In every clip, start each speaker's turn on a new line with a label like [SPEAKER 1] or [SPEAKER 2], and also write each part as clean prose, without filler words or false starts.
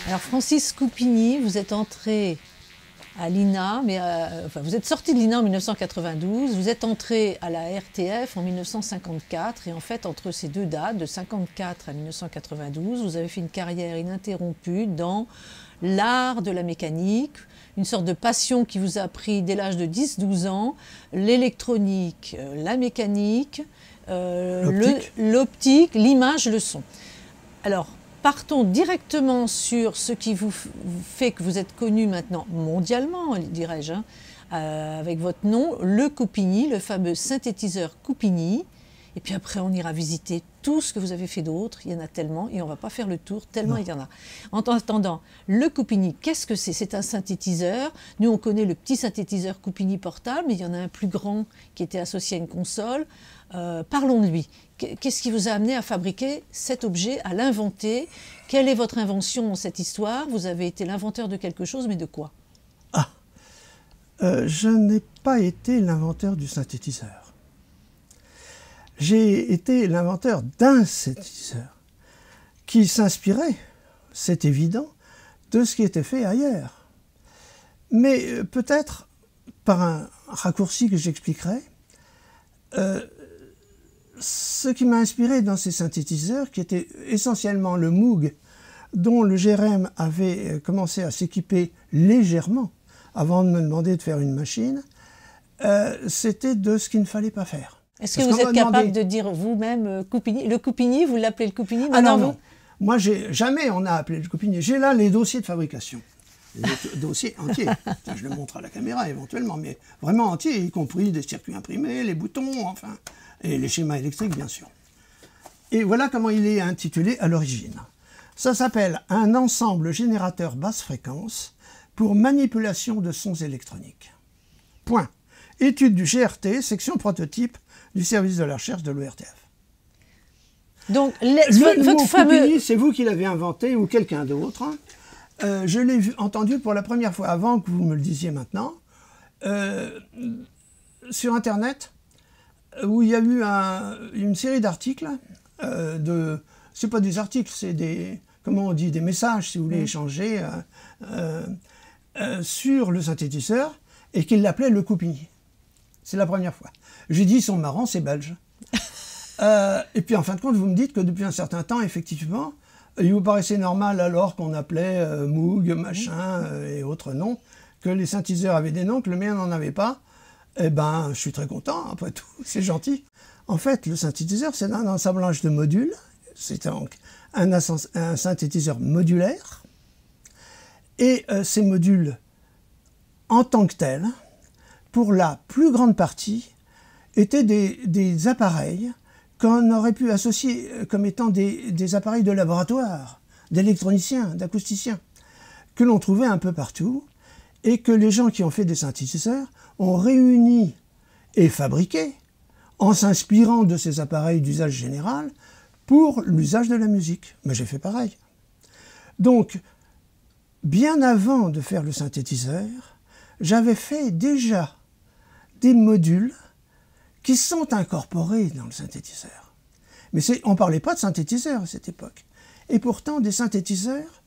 [SPEAKER 1] Alors Francis Coupigny, vous êtes entré à l'INA, enfin, vous êtes sorti de l'INA en 1992, vous êtes entré à la RTF en 1954, et en fait entre ces deux dates, de 1954 à 1992, vous avez fait une carrière ininterrompue dans l'art de la mécanique, une sorte de passion qui vous a pris dès l'âge de 10-12 ans, l'électronique, la mécanique, l'optique, l'image, le son. Alors, partons directement sur ce qui vous fait que vous êtes connu maintenant mondialement, dirais-je, hein, avec votre nom, le Coupigny, le fameux synthétiseur Coupigny. Et puis après, on ira visiter tout ce que vous avez fait d'autre. Il y en a tellement, et on ne va pas faire le tour, tellement il y en a. En attendant, le Coupigny, qu'est-ce que c'est? C'est un synthétiseur. Nous, on connaît le petit synthétiseur Coupigny portable, mais il y en a un plus grand qui était associé à une console. Parlons de lui. Qu'est-ce qui vous a amené à fabriquer cet objet, à l'inventer? Quelle est votre invention dans cette histoire? Vous avez été l'inventeur de quelque chose, mais de quoi?
[SPEAKER 2] Je n'ai pas été l'inventeur du synthétiseur. J'ai été l'inventeur d'un synthétiseur qui s'inspirait, c'est évident, de ce qui était fait ailleurs. Mais peut-être, par un raccourci que j'expliquerai, ce qui m'a inspiré dans ces synthétiseurs, qui étaient essentiellement le Moog, dont le GRM avait commencé à s'équiper légèrement avant de me demander de faire une machine, c'était de ce qu'il ne fallait pas faire.
[SPEAKER 1] Est-ce que vous êtes capable de dire vous-même Coupigny? Le Coupigny, vous l'appelez le Coupigny?
[SPEAKER 2] Non. Moi, jamais on a appelé le Coupigny. J'ai là les dossiers de fabrication. Les dossiers entiers. Je le montre à la caméra éventuellement, mais vraiment entiers, y compris des circuits imprimés, les boutons, enfin, et les schémas électriques, bien sûr. Et voilà comment il est intitulé à l'origine. Ça s'appelle un ensemble générateur basse fréquence pour manipulation de sons électroniques. Point. Étude du GRT, section prototype du service de la recherche de l'ORTF.
[SPEAKER 1] Donc,
[SPEAKER 2] votre fameux... Coupigny, c'est vous qui l'avez inventé ou quelqu'un d'autre. Je l'ai entendu pour la première fois, avant que vous me le disiez maintenant, sur Internet, où il y a eu une série d'articles, c'est pas des articles, c'est des, comment on dit, des messages, si vous voulez échanger, sur le synthétiseur, et qu'il l'appelait le Coupigny. C'est la première fois. J'ai dit, ils sont marrants, c'est belge. Et puis en fin de compte, vous me dites que depuis un certain temps, effectivement, il vous paraissait normal alors qu'on appelait Moog, machin et autres noms, que les synthétiseurs avaient des noms, que le mien n'en avait pas. Eh ben, je suis très content, après tout, c'est gentil. En fait, le synthétiseur, c'est un assemblage de modules. C'est donc un synthétiseur modulaire. Et ces modules, en tant que tels, pour la plus grande partie, étaient des appareils qu'on aurait pu associer comme étant des appareils de laboratoire, d'électroniciens, d'acousticiens, que l'on trouvait un peu partout, et que les gens qui ont fait des synthétiseurs ont réuni et fabriqué, en s'inspirant de ces appareils d'usage général, pour l'usage de la musique. Mais j'ai fait pareil. Donc, bien avant de faire le synthétiseur, j'avais fait déjà des modules qui sont incorporés dans le synthétiseur. Mais on ne parlait pas de synthétiseur à cette époque. Et pourtant, des synthétiseurs,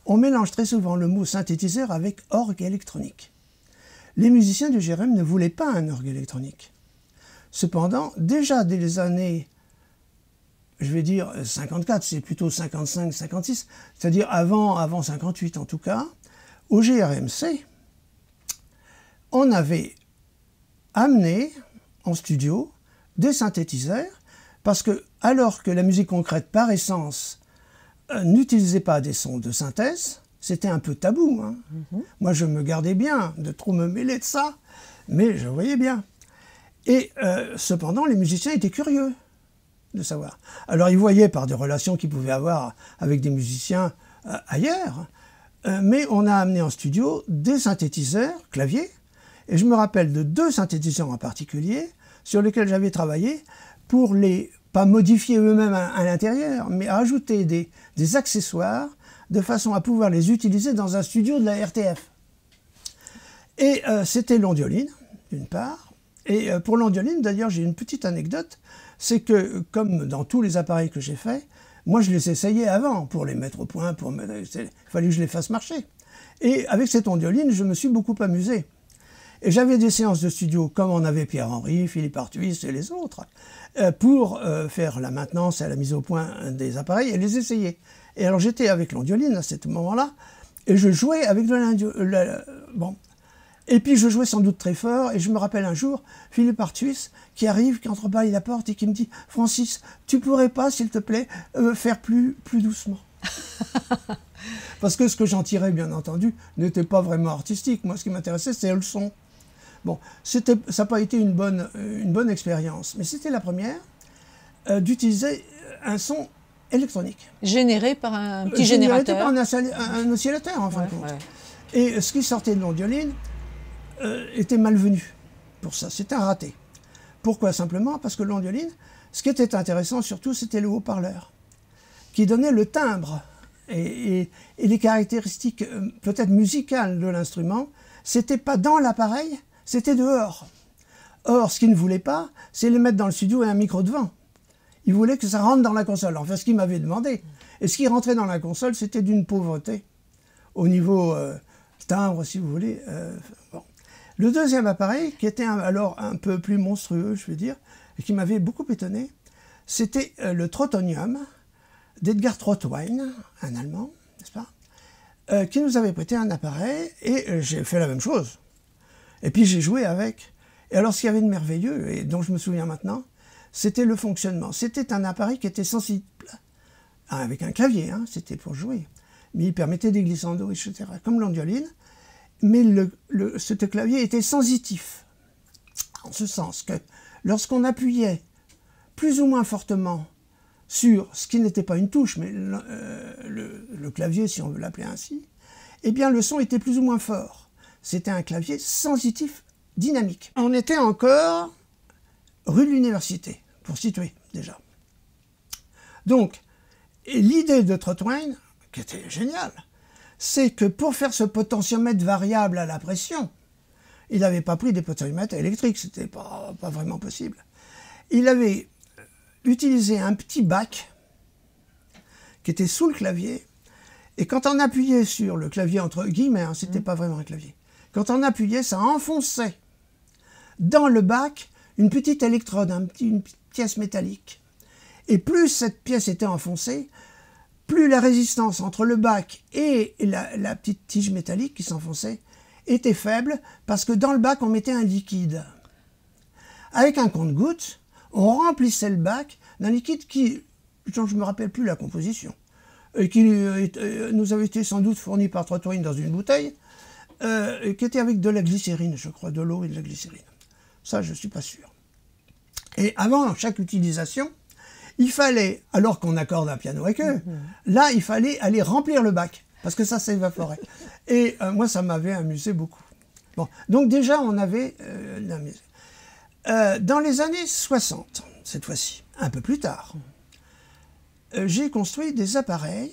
[SPEAKER 2] on mélange très souvent le mot synthétiseur avec orgue électronique. Les musiciens du GRM ne voulaient pas un orgue électronique. Cependant, déjà dès les années, je vais dire 54, c'est plutôt 55, 56, c'est-à-dire avant 58 en tout cas, au GRMC, on avait amené en studio des synthétiseurs, parce que alors que la musique concrète par essence n'utilisait pas des sons de synthèse, c'était un peu tabou. Hein. Moi je me gardais bien de trop me mêler de ça, mais je voyais bien. Et cependant les musiciens étaient curieux de savoir. Alors ils voyaient par des relations qu'ils pouvaient avoir avec des musiciens ailleurs, mais on a amené en studio des synthétiseurs, claviers, et je me rappelle de 2 synthétiseurs en particulier sur lesquels j'avais travaillé pour pas modifier eux-mêmes à l'intérieur, mais ajouter des accessoires de façon à pouvoir les utiliser dans un studio de la RTF. Et c'était l'ondioline, d'une part. Et pour l'ondioline, d'ailleurs, j'ai une petite anecdote, c'est que, comme dans tous les appareils que j'ai faits, Moi, je les essayais avant pour les mettre au point, il fallait que je les fasse marcher. Et avec cette ondioline, je me suis beaucoup amusé. Et j'avais des séances de studio, comme en avait Pierre-Henry, Philippe Arthuis et les autres, pour faire la maintenance et la mise au point des appareils et les essayer. Et alors j'étais avec l'ondioline à ce moment-là, et je jouais avec de l'ondioline. Bon. Et puis je jouais sans doute très fort, et je me rappelle un jour, Philippe Arthuis, qui arrive, qui entrebâille la porte et qui me dit « Francis, tu pourrais pas, s'il te plaît, faire plus doucement ?» Parce que ce que j'en tirais, bien entendu, n'était pas vraiment artistique. Moi, ce qui m'intéressait, c'était le son. Bon, ça n'a pas été une bonne expérience, mais c'était la première d'utiliser un son électronique.
[SPEAKER 1] Généré par un petit générateur.
[SPEAKER 2] Par un oscillateur, en fin de compte. Ouais. Et ce qui sortait de l'ondioline était malvenu pour ça. C'était un raté. Pourquoi? Simplement parce que l'ondioline, ce qui était intéressant surtout, c'était le haut-parleur, qui donnait le timbre et les caractéristiques peut-être musicales de l'instrument. C'était pas dans l'appareil, c'était dehors. Or, ce qu'il ne voulait pas, c'est les mettre dans le studio et un micro devant. Il voulait que ça rentre dans la console. Enfin, ce qu'il m'avait demandé. Et ce qui rentrait dans la console, c'était d'une pauvreté. Au niveau timbre, si vous voulez. Bon. Le deuxième appareil, qui était alors un peu plus monstrueux, je veux dire, et qui m'avait beaucoup étonné, c'était le Trottonium d'Edgar Trottwein, un Allemand, n'est-ce pas, qui nous avait prêté un appareil, et j'ai fait la même chose. Et puis j'ai joué avec. Et alors ce qu'il y avait de merveilleux, et dont je me souviens maintenant, c'était le fonctionnement. C'était un appareil qui était sensible, avec un clavier, hein, c'était pour jouer. Mais il permettait des glissandos, etc., comme l'ondioline. Mais ce clavier était sensitif, en ce sens que lorsqu'on appuyait plus ou moins fortement sur ce qui n'était pas une touche, mais le clavier, si on veut l'appeler ainsi, eh bien le son était plus ou moins fort. C'était un clavier sensitif, dynamique. On était encore rue de l'Université, pour situer déjà. Donc, l'idée de Trottwein, qui était géniale, c'est que pour faire ce potentiomètre variable à la pression, il n'avait pas pris des potentiomètres électriques, c'était pas vraiment possible. Il avait utilisé un petit bac qui était sous le clavier, et quand on appuyait sur le clavier, entre guillemets, hein, c'était pas vraiment un clavier, quand on appuyait, ça enfonçait dans le bac une petite électrode, une petite pièce métallique. Et plus cette pièce était enfoncée, plus la résistance entre le bac et la petite tige métallique qui s'enfonçait était faible, parce que dans le bac, on mettait un liquide. Avec un compte-gouttes, on remplissait le bac d'un liquide qui, je ne me rappelle plus la composition, et qui nous avait été sans doute fourni par Trottwein dans une bouteille, qui était avec de la glycérine, je crois, de l'eau et de la glycérine. Ça, je ne suis pas sûr. Et avant chaque utilisation, il fallait, alors qu'on accorde un piano avec eux, là, il fallait aller remplir le bac, parce que ça s'évaporait. Et moi, ça m'avait amusé beaucoup. Bon, donc déjà, on avait la musique. Dans les années 60, cette fois-ci, un peu plus tard, j'ai construit des appareils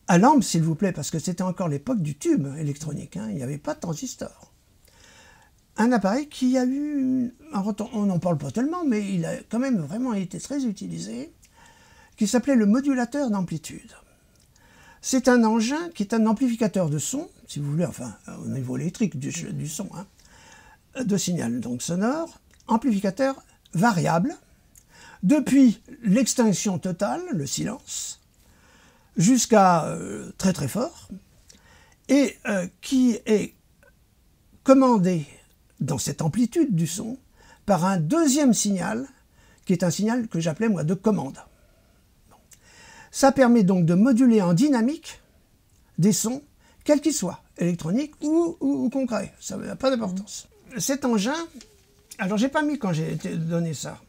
[SPEAKER 2] à lampe, s'il vous plaît, parce que c'était encore l'époque du tube électronique, hein, il n'y avait pas de transistor. Un appareil qui a eu un retour, on n'en parle pas tellement, mais il a quand même vraiment été très utilisé, qui s'appelait le modulateur d'amplitude. C'est un engin qui est un amplificateur de son, si vous voulez, enfin au niveau électrique du son, hein, de signal donc sonore, amplificateur variable, depuis l'extinction totale, le silence, jusqu'à très très fort, et qui est commandé dans cette amplitude du son par un deuxième signal, qui est un signal que j'appelais moi de commande. Bon. Ça permet donc de moduler en dynamique des sons, quels qu'ils soient, électroniques ou concrets, ça n'a pas d'importance. Cet engin, alors j'ai pas mis quand j'ai donné ça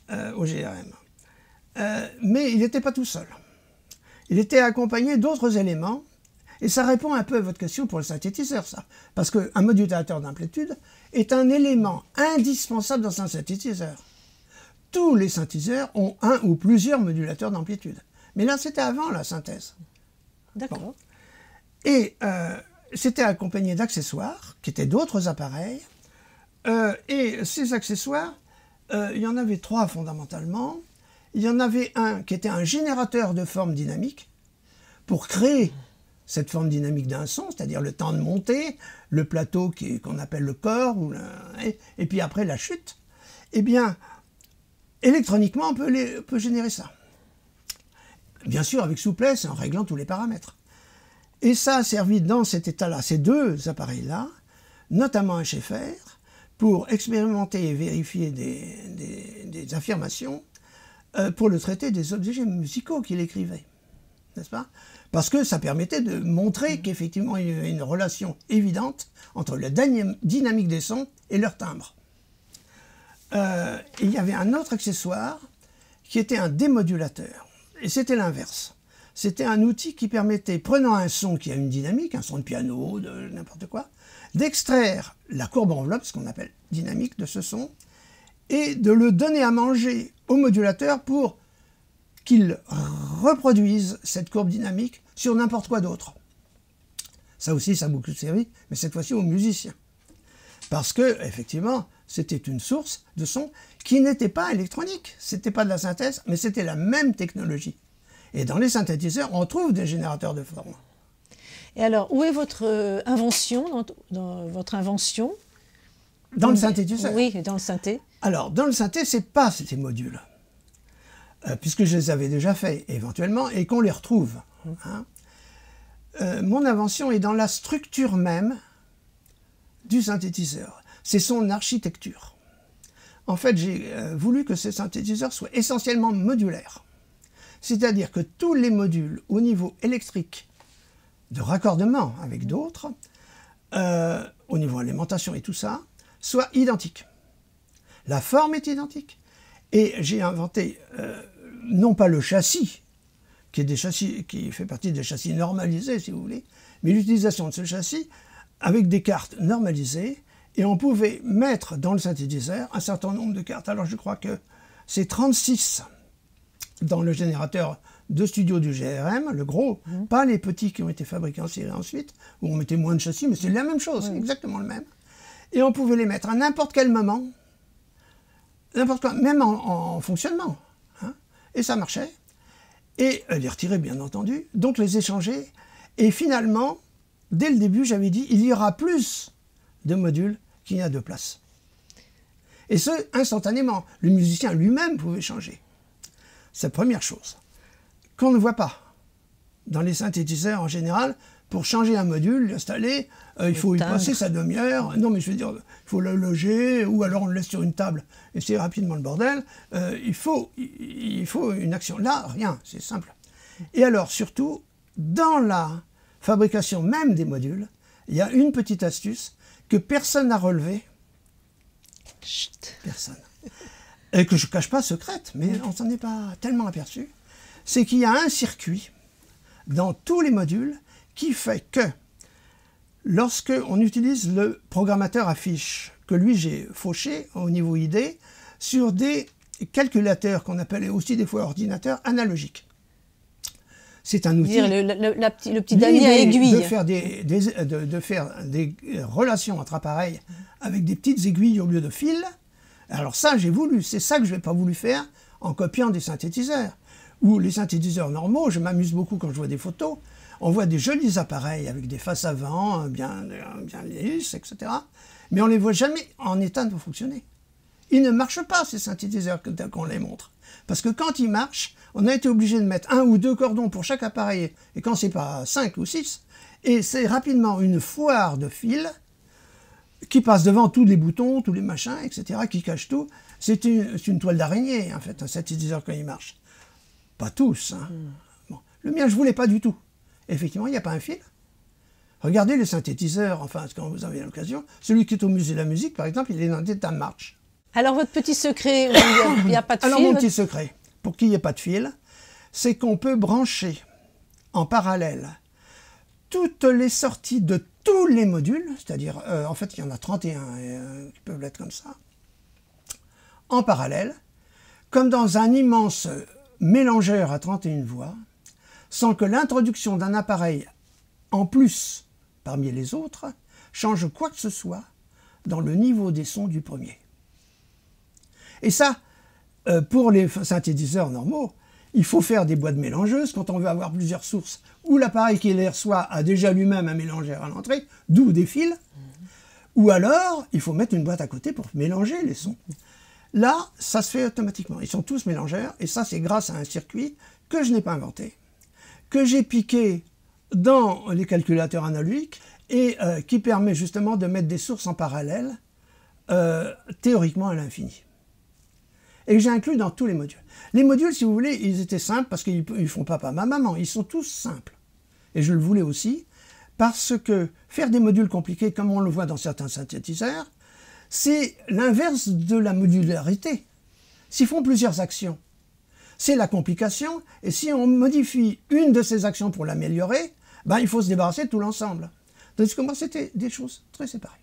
[SPEAKER 2] au GRM, mais il n'était pas tout seul. Il était accompagné d'autres éléments, et ça répond un peu à votre question pour le synthétiseur, ça. Parce qu'un modulateur d'amplitude est un élément indispensable dans un synthétiseur. Tous les synthétiseurs ont un ou plusieurs modulateurs d'amplitude. Mais là, c'était avant la synthèse.
[SPEAKER 1] D'accord.
[SPEAKER 2] Bon. Et c'était accompagné d'accessoires, qui étaient d'autres appareils. Et ces accessoires, il y en avait 3 fondamentalement. il y en avait un qui était un générateur de forme dynamique pour créer cette forme dynamique d'un son, c'est-à-dire le temps de montée, le plateau qu'on appelle le corps, et puis après la chute. Eh bien, électroniquement, on peut générer ça. Bien sûr, avec souplesse, en réglant tous les paramètres. Et ça a servi dans cet état-là, ces deux appareils-là, notamment un Schaeffer, pour expérimenter et vérifier des affirmations pour le traité des objets musicaux qu'il écrivait. N'est-ce pas? Parce que ça permettait de montrer qu'effectivement il y avait une relation évidente entre la dynamique des sons et leur timbre. Il y avait un autre accessoire qui était un démodulateur. Et c'était l'inverse. C'était un outil qui permettait, prenant un son qui a une dynamique, un son de piano, de n'importe quoi, d'extraire la courbe enveloppe, ce qu'on appelle dynamique de ce son, et de le donner à manger au modulateur pour qu'il reproduise cette courbe dynamique sur n'importe quoi d'autre. Ça aussi, ça a beaucoup servi, mais cette fois-ci aux musiciens. Parce que, effectivement, c'était une source de son qui n'était pas électronique. C'était pas de la synthèse, mais c'était la même technologie. Et dans les synthétiseurs, on trouve des générateurs de forme.
[SPEAKER 1] Et alors, où est votre invention, dans votre invention?
[SPEAKER 2] Dans le synthétiseur?
[SPEAKER 1] Oui, dans le synthé.
[SPEAKER 2] Alors, dans le synthé, c'est pas ces modules. Puisque je les avais déjà faits, éventuellement, et qu'on les retrouve. Hein. Mon invention est dans la structure même du synthétiseur. C'est son architecture. En fait, j'ai voulu que ce synthétiseur soit essentiellement modulaire. C'est-à-dire que tous les modules au niveau électrique de raccordement avec d'autres, au niveau alimentation et tout ça, soient identiques. La forme est identique. Et j'ai inventé, non pas le châssis, qui fait partie des châssis normalisés, si vous voulez, mais l'utilisation de ce châssis avec des cartes normalisées, et on pouvait mettre dans le synthétiseur un certain nombre de cartes. Alors je crois que c'est 36 dans le générateur de studio du GRM, le gros, pas les petits qui ont été fabriqués en série ensuite, où on mettait moins de châssis, mais c'est la même chose, exactement le même. Et on pouvait les mettre à n'importe quel moment, n'importe quoi, même en fonctionnement. Hein, et ça marchait. Et les retirer, bien entendu, donc les échanger. Et finalement, dès le début, j'avais dit, il y aura plus de modules qu'il y a de place. Et ce, instantanément. Le musicien lui-même pouvait changer. C'est la première chose qu'on ne voit pas. Dans les synthétiseurs, en général, pour changer un module, l'installer, il faut y passer sa demi-heure. Non, mais je veux dire, il faut le loger, ou alors on le laisse sur une table, et c'est rapidement le bordel. Il faut une action. Là, rien, c'est simple. Et alors, surtout, dans la fabrication même des modules, il y a une petite astuce que personne n'a relevée.
[SPEAKER 1] Chut.
[SPEAKER 2] Personne. Et que je ne cache pas secrète, mais on s'en est pas tellement aperçu. C'est qu'il y a un circuit dans tous les modules qui fait que lorsque on utilise le programmateur à fiches, que lui j'ai fauché au niveau ID, sur des calculateurs qu'on appelle aussi des fois ordinateurs analogiques. C'est un outil.
[SPEAKER 1] Le petit damier à aiguille.
[SPEAKER 2] De faire des relations entre appareils avec des petites aiguilles au lieu de fils. Alors ça, j'ai voulu. C'est ça que je n'ai pas voulu faire en copiant des synthétiseurs. Ou les synthétiseurs normaux, je m'amuse beaucoup quand je vois des photos. On voit des jolis appareils avec des faces avant, bien lisses, etc. Mais on ne les voit jamais en état de fonctionner. Ils ne marchent pas, ces synthétiseurs, qu'on les montre. Parce que quand ils marchent, on a été obligé de mettre 1 ou 2 cordons pour chaque appareil, et quand c'est pas 5 ou 6, et c'est rapidement une foire de fils qui passe devant tous les boutons, tous les machins, etc., qui cachent tout. C'est une toile d'araignée, en fait, un synthétiseur quand il marche. Pas tous. Hein. Bon. Le mien, je ne voulais pas du tout. Effectivement, il n'y a pas un fil. Regardez les synthétiseurs, enfin, quand vous avez l'occasion. Celui qui est au musée de la musique, par exemple, il est dans état de marche.
[SPEAKER 1] Alors, votre petit secret, il n'y a pas de fil?
[SPEAKER 2] Alors, mon petit secret, pour qu'il n'y ait pas de fil, c'est qu'on peut brancher en parallèle toutes les sorties de tous les modules, c'est-à-dire, en fait, il y en a 31 qui peuvent l'être comme ça, en parallèle, comme dans un immense mélangeur à 31 voix, sans que l'introduction d'un appareil en plus parmi les autres change quoi que ce soit dans le niveau des sons du premier. Et ça, pour les synthétiseurs normaux, il faut faire des boîtes mélangeuses quand on veut avoir plusieurs sources, où l'appareil qui les reçoit a déjà lui-même un mélangeur à l'entrée, d'où des fils, ou alors il faut mettre une boîte à côté pour mélanger les sons. Là, ça se fait automatiquement. Ils sont tous mélangeurs, et ça, c'est grâce à un circuit que je n'ai pas inventé, que j'ai piqué dans les calculateurs analogiques, et qui permet justement de mettre des sources en parallèle, théoriquement à l'infini. Et que j'ai inclus dans tous les modules. Les modules, si vous voulez, ils étaient simples, parce qu'ils ne font papa, maman, ils sont tous simples. Et je le voulais aussi, parce que faire des modules compliqués, comme on le voit dans certains synthétiseurs, c'est l'inverse de la modularité. S'ils font plusieurs actions, c'est la complication, et si on modifie une de ces actions pour l'améliorer, ben, il faut se débarrasser de tout l'ensemble. Tandis que moi, c'était des choses très séparées.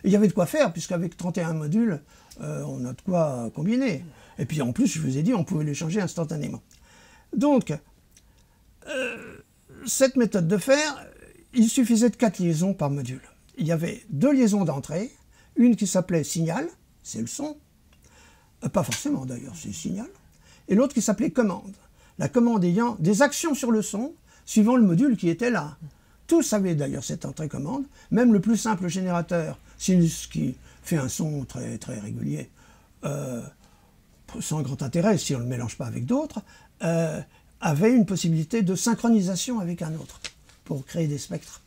[SPEAKER 2] Et il y avait de quoi faire, puisqu'avec 31 modules, on a de quoi combiner. Et puis en plus, je vous ai dit, on pouvait les changer instantanément. Donc, cette méthode de faire, il suffisait de 4 liaisons par module. Il y avait 2 liaisons d'entrée, une qui s'appelait signal, c'est le son, pas forcément d'ailleurs, c'est signal, et l'autre qui s'appelait commande. La commande ayant des actions sur le son, suivant le module qui était là. Tous avaient d'ailleurs cette entrée-commande, même le plus simple générateur, sinus qui fait un son très, très régulier, sans grand intérêt si on ne le mélange pas avec d'autres, avait une possibilité de synchronisation avec un autre, pour créer des spectres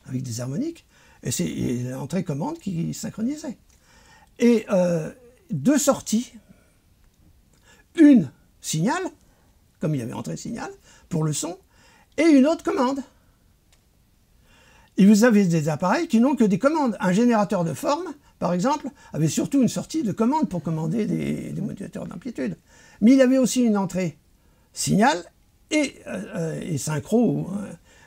[SPEAKER 2] avec des harmoniques, et c'est l'entrée-commande qui synchronisait. Et 2 sorties, une signal, comme il y avait entrée-signal, pour le son, et une autre commande. Et vous avez des appareils qui n'ont que des commandes. Un générateur de forme, par exemple, avait surtout une sortie de commande pour commander des modulateurs d'amplitude. Mais il avait aussi une entrée signal et synchro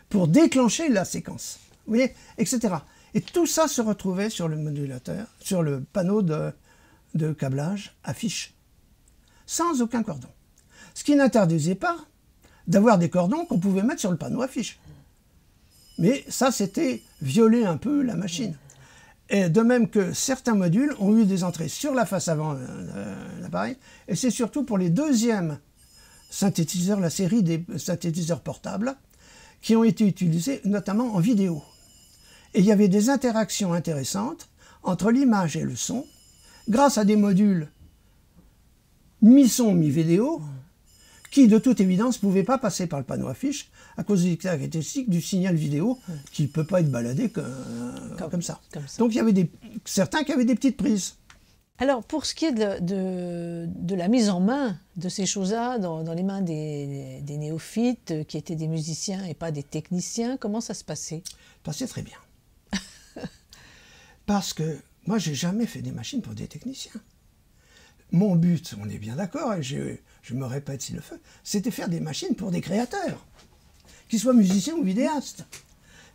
[SPEAKER 2] pour déclencher la séquence. Vous voyez, etc. Et tout ça se retrouvait sur le modulateur, sur le panneau de câblage affiche, sans aucun cordon. Ce qui n'interdisait pas d'avoir des cordons qu'on pouvait mettre sur le panneau affiche. Mais ça, c'était violer un peu la machine. Et de même que certains modules ont eu des entrées sur la face avant de l'appareil, et c'est surtout pour les deuxièmes synthétiseurs, la série des synthétiseurs portables, qui ont été utilisés notamment en vidéo. Et il y avait des interactions intéressantes entre l'image et le son, grâce à des modules mi-son, mi-vidéo, qui de toute évidence ne pouvaient pas passer par le panneau affiche à cause des caractéristiques du signal vidéo qui ne peut pas être baladé comme ça. Donc il y avait certains qui avaient des petites prises.
[SPEAKER 1] Alors pour ce qui est de la mise en main de ces choses-là dans les mains des néophytes qui étaient des musiciens et pas des techniciens, comment ça se passait?
[SPEAKER 2] Ça passait très bien. Parce que moi j'ai jamais fait des machines pour des techniciens. Mon but, on est bien d'accord, et je me répète s'il le faut, c'était faire des machines pour des créateurs, qu'ils soient musiciens ou vidéastes.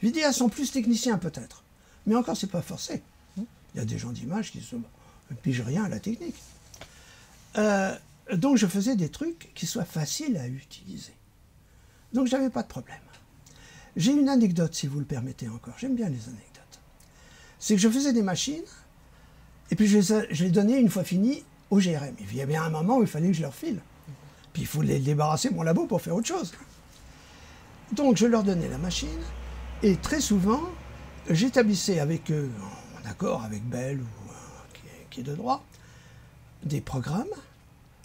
[SPEAKER 2] Vidéastes sont plus techniciens peut-être, mais encore c'est pas forcé. Il y a des gens d'image qui ne pigent rien à la technique. Donc je faisais des trucs qui soient faciles à utiliser. Donc j'avais pas de problème. J'ai une anecdote si vous le permettez encore, j'aime bien les anecdotes. C'est que je faisais des machines, et puis je les donnais une fois finies au GRM. Il y avait un moment où il fallait que je leur file. Puis il faut les débarrasser de mon labo pour faire autre chose. Donc je leur donnais la machine, et très souvent, j'établissais avec eux, en accord avec Bell ou qui est de droit, des programmes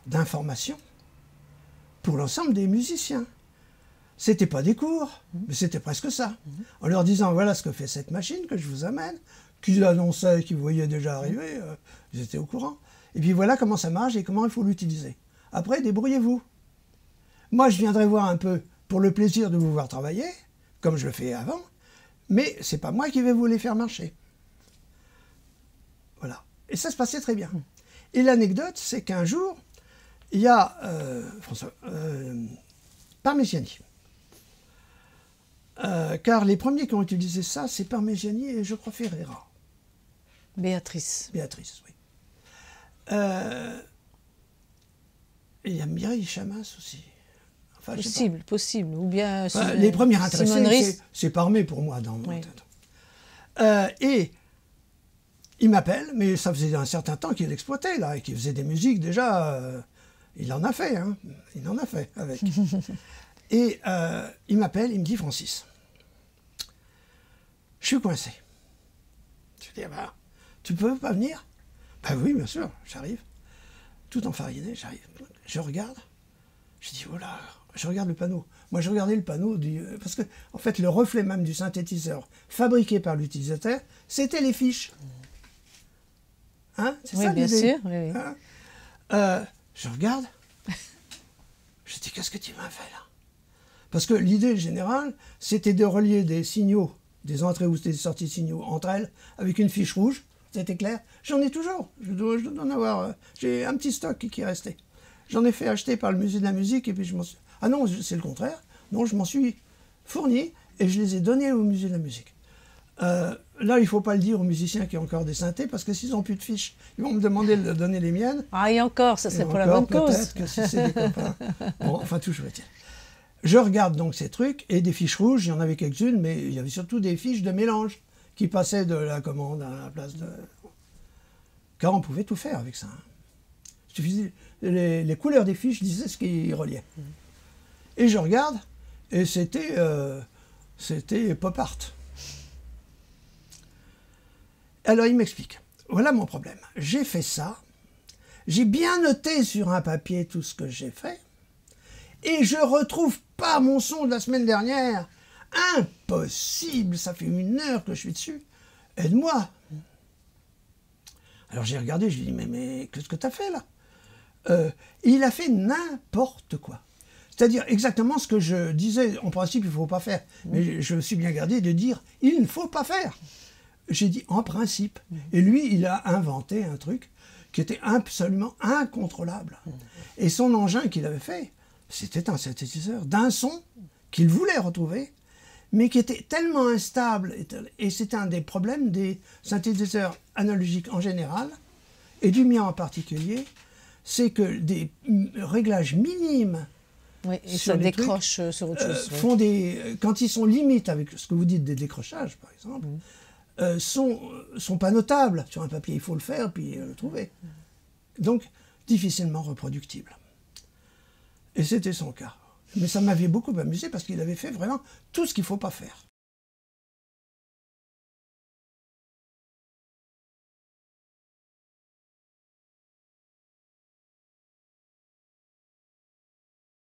[SPEAKER 2] d'information pour l'ensemble des musiciens. C'était pas des cours, mais c'était presque ça. En leur disant, voilà ce que fait cette machine que je vous amène, qu'ils annonçaient, qu'ils voyaient déjà arriver, ils étaient au courant. Et puis voilà comment ça marche et comment il faut l'utiliser. Après, débrouillez-vous. Moi, je viendrai voir un peu pour le plaisir de vous voir travailler, comme je le fais avant, mais c'est pas moi qui vais vous les faire marcher. Voilà. Et ça se passait très bien. Et l'anecdote, c'est qu'un jour, il y a Parmigiani. Car les premiers qui ont utilisé ça, c'est Parmigiani et je crois Ferreira.
[SPEAKER 1] Béatrice.
[SPEAKER 2] Béatrice, oui. Et il y a Mireille Chamas aussi. Enfin,
[SPEAKER 1] possible. Ou bien
[SPEAKER 2] les premiers intéressés, c'est Parmé pour moi dans mon tête. Et il m'appelle, mais ça faisait un certain temps qu'il exploitait là, et qu'il faisait des musiques déjà Il en a fait, hein. Il en a fait avec. Et il m'appelle, il me dit, Francis, je suis coincé. Je lui dis, ah bah, tu peux pas venir? Ben oui, bien sûr, j'arrive. Tout enfariné, j'arrive. Je regarde, je dis, voilà, je regarde le panneau. Moi, je regardais le panneau parce que, en fait, le reflet même du synthétiseur fabriqué par l'utilisateur, c'était les fiches. Hein? C'est
[SPEAKER 1] oui,
[SPEAKER 2] ça
[SPEAKER 1] bien
[SPEAKER 2] l'idée.
[SPEAKER 1] sûr. Oui, oui.
[SPEAKER 2] Hein? Je regarde, je dis, qu'est-ce que tu m'as fait là? Parce que l'idée générale, c'était de relier des signaux, des entrées ou des sorties de signaux entre elles, avec une fiche rouge. C'était clair. J'en ai toujours. Je dois en avoir. J'ai un petit stock qui est resté. J'en ai fait acheter par le musée de la musique et puis je m'en suis... Ah non, c'est le contraire. Non, je m'en suis fourni et je les ai donnés au musée de la musique. Là, il ne faut pas le dire aux musiciens qui ont encore des synthés parce que s'ils n'ont plus de fiches, ils vont me demander de donner les miennes.
[SPEAKER 1] Ah, et encore, ça c'est pour la bonne cause.
[SPEAKER 2] Peut-être que si c'est des copains. Bon, enfin, toujours est-il. Je regarde donc ces trucs et des fiches rouges, il y en avait quelques-unes, mais il y avait surtout des fiches de mélange qui passaient de la commande à la place de... Car on pouvait tout faire avec ça. Il suffisait... les couleurs des fiches disaient ce qui reliait. Et je regarde, et c'était pop art. Alors il m'explique. Voilà mon problème. J'ai fait ça, j'ai bien noté sur un papier tout ce que j'ai fait, et je retrouve pas mon son de la semaine dernière. Impossible, ça fait 1 heure que je suis dessus. Aide-moi. Alors j'ai regardé, je lui ai dit, mais qu'est-ce que tu as fait là? Il a fait n'importe quoi. C'est-à-dire exactement ce que je disais, en principe, il ne faut pas faire. Mais je me suis bien gardé de dire, il ne faut pas faire. J'ai dit, en principe. Et lui, il a inventé un truc qui était absolument incontrôlable. Et son engin qu'il avait fait, c'était un synthétiseur d'un son qu'il voulait retrouver, mais qui était tellement instable, et c'était un des problèmes des synthétiseurs analogiques en général, et du mien en particulier, c'est que des réglages minimes
[SPEAKER 1] oui, et ça décroche
[SPEAKER 2] trucs,
[SPEAKER 1] sur autre chose.
[SPEAKER 2] Font quand ils sont limites avec ce que vous dites des décrochages, par exemple, sont pas notables sur un papier. Il faut le faire puis le trouver. Donc, difficilement reproductible. Et c'était son cas. Mais ça m'avait beaucoup amusé parce qu'il avait fait vraiment tout ce qu'il ne faut pas faire.